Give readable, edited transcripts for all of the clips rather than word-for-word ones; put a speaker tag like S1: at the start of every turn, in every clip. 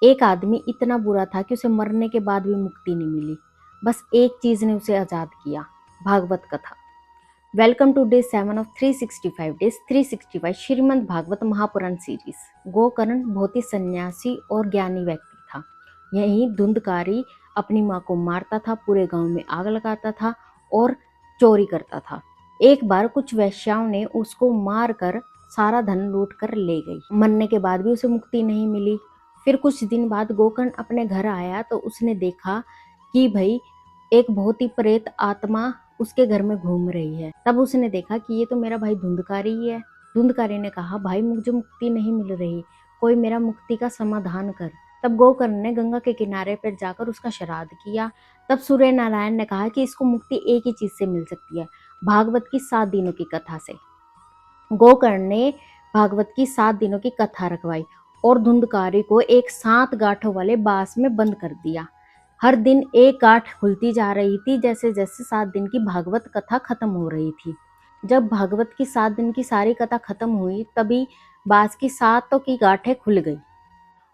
S1: एक आदमी इतना बुरा था कि उसे मरने के बाद भी मुक्ति नहीं मिली। बस एक चीज ने उसे आजाद किया, भागवत कथा। वेलकम टू डे 7 ऑफ 365 डेज 365 श्रीमद् भागवत महापुराण सीरीज। गोकर्ण बहुत ही सन्यासी और ज्ञानी व्यक्ति था। यही धुंधकारी अपनी माँ को मारता था, पूरे गांव में आग लगाता था और चोरी करता था। एक बार कुछ वेश्याओं ने उसको मार कर सारा धन लूट कर ले गई। मरने के बाद भी उसे मुक्ति नहीं मिली। फिर कुछ दिन बाद गोकर्ण अपने घर आया तो उसने देखा कि भाई एक बहुत ही प्रेत आत्मा उसके घर में घूम रही है। तब उसने देखा कि ये तो मेरा भाई धुंधकारी ही है। धुंधकारी ने कहा, भाई मुझे मुक्ति नहीं मिल रही, कोई मेरा मुक्ति का समाधान कर। तब गोकर्ण ने गंगा के किनारे पर जाकर उसका श्राद्ध किया। तब सूर्य नारायण ने कहा कि इसको मुक्ति एक ही चीज से मिल सकती है, भागवत की 7 दिनों की कथा से। गोकर्ण ने भागवत की 7 दिनों की कथा रखवाई और धुंधकारी को एक 7 गांठों वाले बांस में बंद कर दिया। हर दिन एक गांठ खुलती जा रही थी जैसे जैसे 7 दिन की भागवत कथा खत्म हो रही थी। जब भागवत की 7 दिन की सारी कथा खत्म हुई तभी बांस की 7 की गांठें खुल गई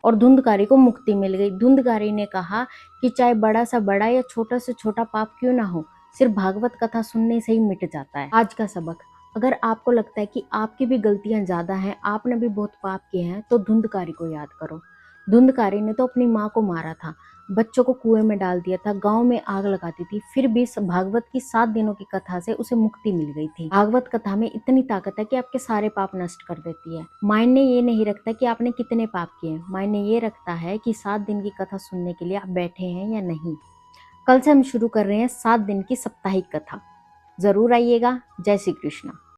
S1: और धुंधकारी को मुक्ति मिल गई। धुंधकारी ने कहा कि चाहे बड़ा सा बड़ा या छोटा से छोटा पाप क्यों ना हो, सिर्फ भागवत कथा सुनने से ही मिट जाता है। आज का सबक, अगर आपको लगता है कि आपकी भी गलतियां ज्यादा हैं, आपने भी बहुत पाप किए हैं, तो धुंधकारी को याद करो। धुंधकारी ने तो अपनी माँ को मारा था, बच्चों को कुएं में डाल दिया था, गांव में आग लगाती थी, फिर भी भागवत की 7 दिनों की कथा से उसे मुक्ति मिल गई थी। भागवत कथा में इतनी ताकत है कि आपके सारे पाप नष्ट कर देती है। मायने ये नहीं रखता कि आपने कितने पाप किए, मायने ये रखता है कि 7 दिन की कथा सुनने के लिए आप बैठे हैं या नहीं। कल से हम शुरू कर रहे हैं 7 दिन की साप्ताहिक कथा। जरूर आइएगा। जय श्री कृष्ण।